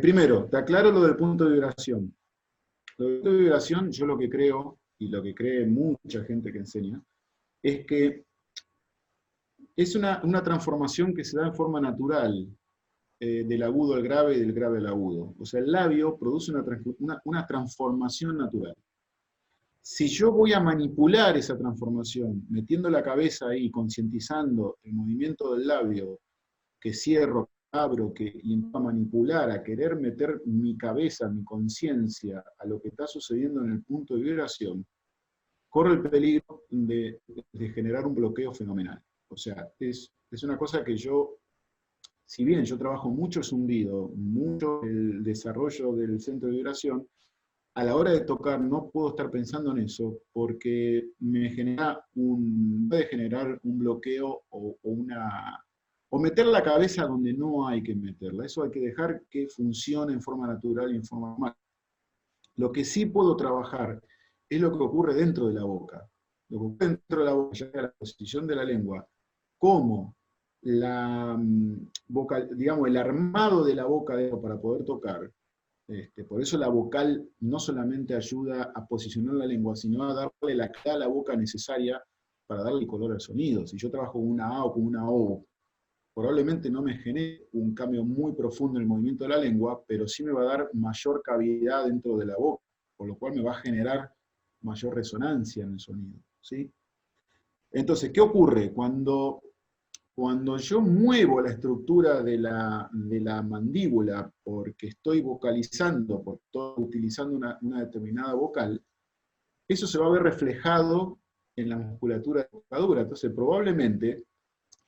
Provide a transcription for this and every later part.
Primero, te aclaro lo del punto de vibración. Lo del punto de vibración, yo lo que creo, y lo que cree mucha gente que enseña, es que es una transformación que se da en forma natural, del agudo al grave y del grave al agudo. O sea, el labio produce una transformación natural. Si yo voy a manipular esa transformación, metiendo la cabeza ahí, concientizando el movimiento del labio, que cierro, abro, y empiezo a manipular, a querer meter mi cabeza, mi conciencia a lo que está sucediendo en el punto de vibración, corro el peligro de generar un bloqueo fenomenal. O sea, es una cosa que yo, si bien yo trabajo mucho zumbido, mucho el desarrollo del centro de vibración, a la hora de tocar no puedo estar pensando en eso porque puede generar un bloqueo o meter la cabeza donde no hay que meterla. Eso hay que dejar que funcione en forma natural y en forma normal. Lo que sí puedo trabajar es lo que ocurre dentro de la boca. Lo que ocurre dentro de la boca, ya que la posición de la lengua, cómo digamos, el armado de la boca para poder tocar. Por eso la vocal no solamente ayuda a posicionar la lengua, sino a darle la cara a la boca necesaria para darle el color al sonido. Si yo trabajo con una A o con una O, probablemente no me genere un cambio muy profundo en el movimiento de la lengua, pero sí me va a dar mayor cavidad dentro de la boca, por lo cual me va a generar mayor resonancia en el sonido, ¿sí? Entonces, ¿qué ocurre? Cuando yo muevo la estructura de la mandíbula porque estoy vocalizando, porque estoy utilizando una determinada vocal, eso se va a ver reflejado en la musculatura de la bocadura. Entonces, probablemente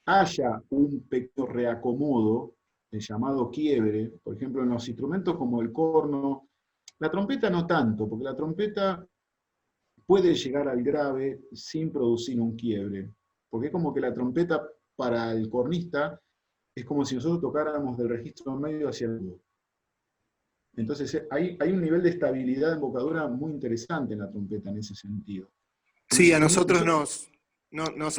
haya un pequeño reacomodo, el llamado quiebre, por ejemplo, en los instrumentos como el corno. La trompeta no tanto, porque la trompeta puede llegar al grave sin producir un quiebre, porque es como que la trompeta para el cornista es como si nosotros tocáramos del registro medio hacia el agudo. Entonces hay un nivel de estabilidad en bocadura muy interesante en la trompeta en ese sentido. Sí, a nosotros nos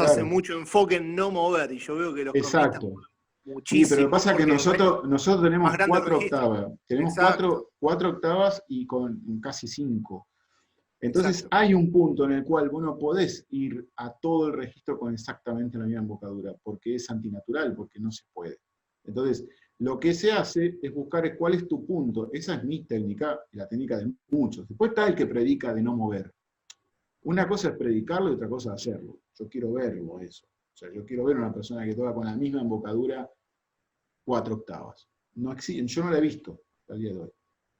hace claro, mucho enfoque en no mover, y yo veo que los cornistas exacto. mueven Sí, pero lo que muchísimo, pasa es que porque nosotros más tenemos grande el 4 registro. octavas. Tenemos Exacto, cuatro octavas y con casi 5. Entonces exacto. hay un punto en el cual vos no podés ir a todo el registro con exactamente la misma embocadura, porque es antinatural, porque no se puede. Entonces, lo que se hace es buscar cuál es tu punto. Esa es mi técnica, y la técnica de muchos. Después está el que predica de no mover. Una cosa es predicarlo y otra cosa es hacerlo. Yo quiero verlo eso. O sea, yo quiero ver a una persona que toca con la misma embocadura 4 octavas. No existe, yo no la he visto al día de hoy.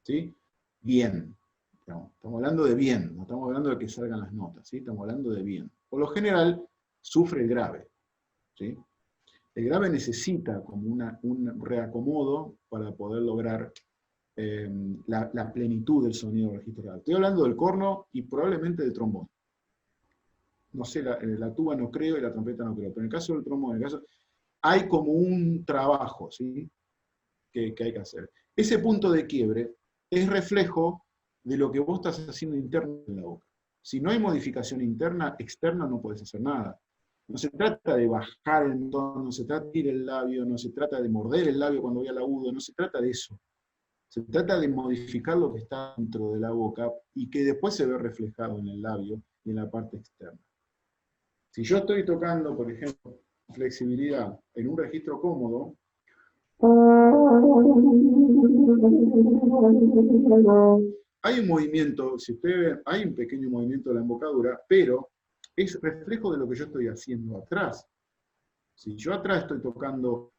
¿Sí? Bien. Estamos hablando de bien, no estamos hablando de que salgan las notas, ¿sí? Estamos hablando de bien. Por lo general, sufre el grave, ¿sí? El grave necesita como un reacomodo para poder lograr la plenitud del sonido del registro grave. Estoy hablando del corno y probablemente del trombón. No sé, la tuba no creo y la trompeta no creo, pero en el caso del trombón, hay como un trabajo, ¿sí? que hay que hacer. Ese punto de quiebre es reflejo de lo que vos estás haciendo interno en la boca. Si no hay modificación interna, externa no podés hacer nada. No se trata de bajar el tono, no se trata de ir el labio, no se trata de morder el labio cuando voy al agudo, no se trata de eso. Se trata de modificar lo que está dentro de la boca y que después se ve reflejado en el labio y en la parte externa. Si yo estoy tocando, por ejemplo, flexibilidad en un registro cómodo, hay un movimiento, si ustedes ven, hay un pequeño movimiento de la embocadura, pero es reflejo de lo que yo estoy haciendo atrás. Si yo atrás estoy tocando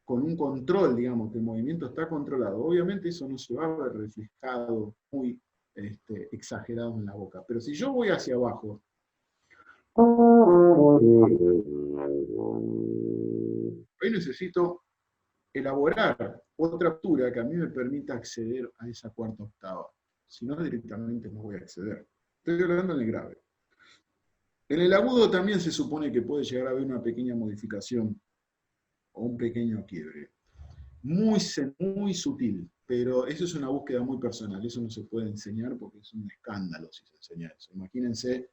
con un control, digamos, que el movimiento está controlado, obviamente eso no se va a ver reflejado muy exagerado en la boca. Pero si yo voy hacia abajo, hoy necesito elaborar otra altura que a mí me permita acceder a esa cuarta octava. Si no, directamente no voy a acceder. Estoy hablando en el grave. En el agudo también se supone que puede llegar a haber una pequeña modificación o un pequeño quiebre. Muy sutil, pero eso es una búsqueda muy personal. Eso no se puede enseñar porque es un escándalo si se enseña eso. Imagínense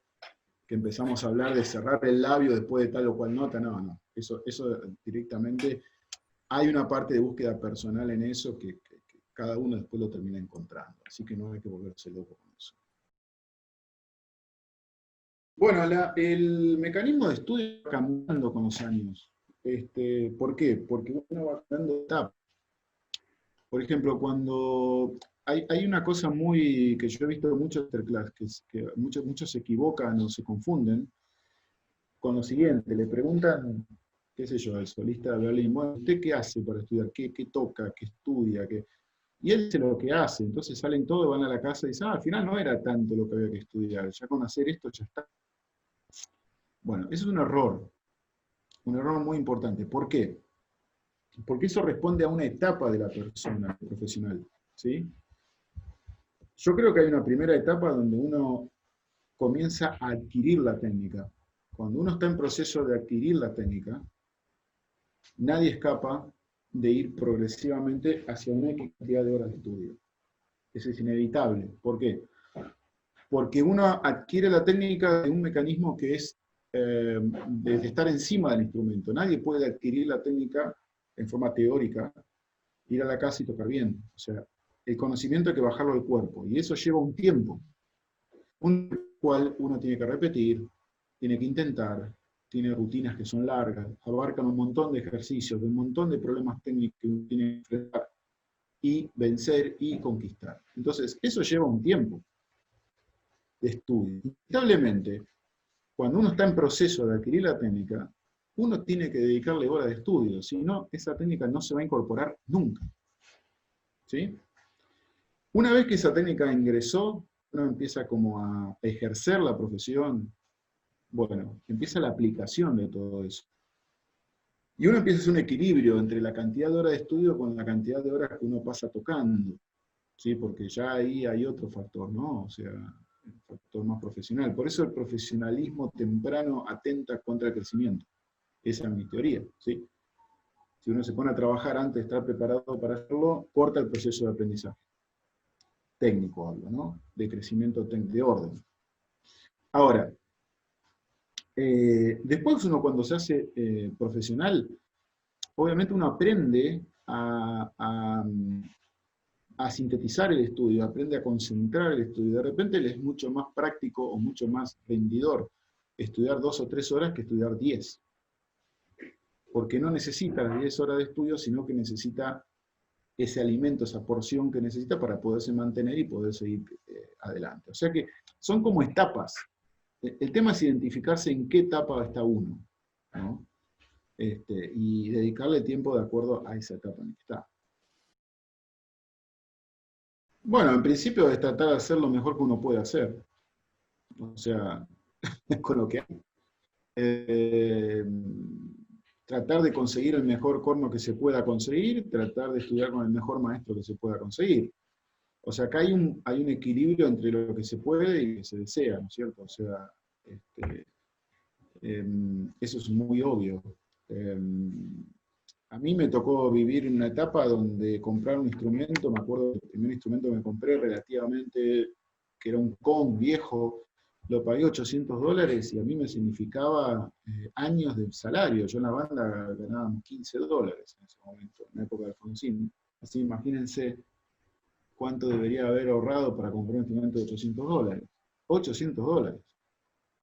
que empezamos a hablar de cerrar el labio después de tal o cual nota. No. Eso directamente hay una parte de búsqueda personal en eso que cada uno después lo termina encontrando. Así que no hay que volverse loco con eso. Bueno, el mecanismo de estudio va cambiando con los años. ¿Por qué? Porque uno va cambiando de etapa. Por ejemplo, cuando hay una cosa que yo he visto en muchos masterclass, que muchos se equivocan o se confunden con lo siguiente, le preguntan, qué sé yo, al solista de violín, bueno, ¿usted qué hace para estudiar? ¿Qué toca? ¿Qué estudia? Y él dice lo que hace, entonces salen todos, van a la casa y dicen, al final no era tanto lo que había que estudiar, ya con hacer esto ya está. Bueno, eso es un error muy importante. ¿Por qué? Porque eso responde a una etapa de la persona profesional, ¿sí? Yo creo que hay una primera etapa donde uno comienza a adquirir la técnica. Cuando uno está en proceso de adquirir la técnica, nadie escapa de ir progresivamente hacia una cantidad de horas de estudio. Eso es inevitable. ¿Por qué? Porque uno adquiere la técnica de un mecanismo que es de estar encima del instrumento. Nadie puede adquirir la técnica en forma teórica, ir a la casa y tocar bien. O sea, el conocimiento hay que bajarlo al cuerpo, y eso lleva un tiempo, un cual uno tiene que repetir, tiene que intentar, tiene rutinas que son largas, abarcan un montón de ejercicios, un montón de problemas técnicos que uno tiene que enfrentar, y vencer y conquistar. Entonces, eso lleva un tiempo de estudio. Inevitablemente, cuando uno está en proceso de adquirir la técnica, uno tiene que dedicarle horas de estudio, si no, esa técnica no se va a incorporar nunca. ¿Sí? Una vez que esa técnica ingresó, uno empieza como a ejercer la profesión, bueno, empieza la aplicación de todo eso. Y uno empieza a hacer un equilibrio entre la cantidad de horas de estudio con la cantidad de horas que uno pasa tocando, ¿sí? Porque ya ahí hay otro factor, ¿no? O sea, el factor más profesional. Por eso el profesionalismo temprano atenta contra el crecimiento. Esa es mi teoría, ¿sí? Si uno se pone a trabajar antes de estar preparado para hacerlo, corta el proceso de aprendizaje. Técnico hablo, ¿no? De crecimiento de orden. Ahora, después uno cuando se hace profesional, obviamente uno aprende a sintetizar el estudio, aprende a concentrar el estudio. De repente le es mucho más práctico o mucho más rendidor estudiar 2 o 3 horas que estudiar 10. Porque no necesita las 10 horas de estudio, sino que necesita ese alimento, esa porción que necesita para poderse mantener y poder seguir adelante. O sea que son como etapas. El tema es identificarse en qué etapa está uno, ¿no? Y dedicarle tiempo de acuerdo a esa etapa en que está. Bueno, en principio es tratar de hacer lo mejor que uno puede hacer. O sea, con lo que hay. Tratar de conseguir el mejor corno que se pueda conseguir, tratar de estudiar con el mejor maestro que se pueda conseguir. O sea, acá hay un equilibrio entre lo que se puede y lo que se desea, ¿no es cierto? O sea, eso es muy obvio. A mí me tocó vivir una etapa donde comprar un instrumento, me acuerdo del primer instrumento que me compré relativamente, que era un Kong viejo, lo pagué $800 y a mí me significaba años de salario. Yo en la banda ganábamos $15 en ese momento, en la época de Alfonsín. Así imagínense cuánto debería haber ahorrado para comprar un instrumento de $800. $800,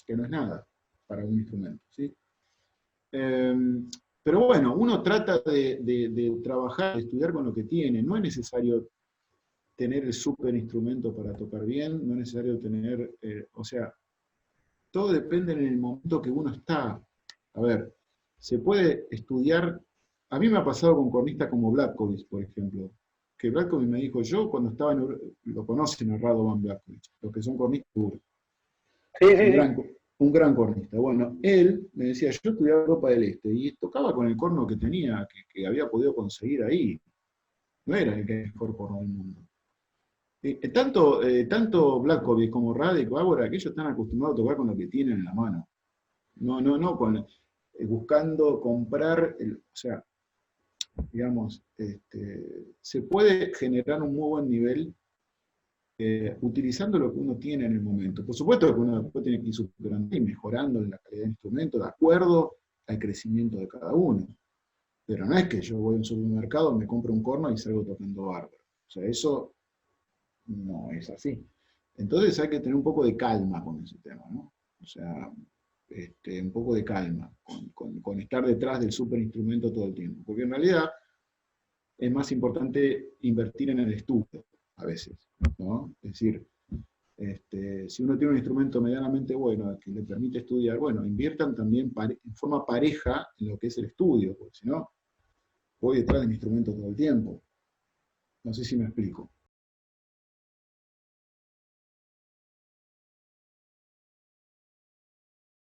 que no es nada para un instrumento, ¿sí? Pero bueno, uno trata de trabajar, de estudiar con lo que tiene. No es necesario tener el super instrumento para tocar bien, no es necesario tener, o sea, todo depende en el momento que uno está. A ver, se puede estudiar, a mí me ha pasado con cornistas como Blatkovich, por ejemplo, que Blatkovich me dijo, yo cuando estaba en, lo conocen a Radovan Blatkovich, los que son cornistas duros. Sí. Un gran cornista. Bueno, él me decía, yo estudiaba Europa del Este y tocaba con el corno que tenía, que había podido conseguir ahí. No era el mejor corno del mundo. Tanto Blatkovich como Radek o Ágora, que ellos están acostumbrados a tocar con lo que tienen en la mano. No buscando comprar, o sea, digamos, se puede generar un muy buen nivel utilizando lo que uno tiene en el momento. Por supuesto que uno después tiene que ir superando y mejorando la calidad del instrumento de acuerdo al crecimiento de cada uno. Pero no es que yo voy a un supermercado, me compro un corno y salgo tocando bárbaro. O sea, eso no es así. Entonces hay que tener un poco de calma con ese tema, ¿no? O sea, un poco de calma, con estar detrás del superinstrumento todo el tiempo. Porque en realidad es más importante invertir en el estudio, a veces, ¿no? Es decir, si uno tiene un instrumento medianamente bueno que le permite estudiar, bueno, inviertan también en forma pareja en lo que es el estudio, porque si no, voy detrás de mi instrumento todo el tiempo. No sé si me explico.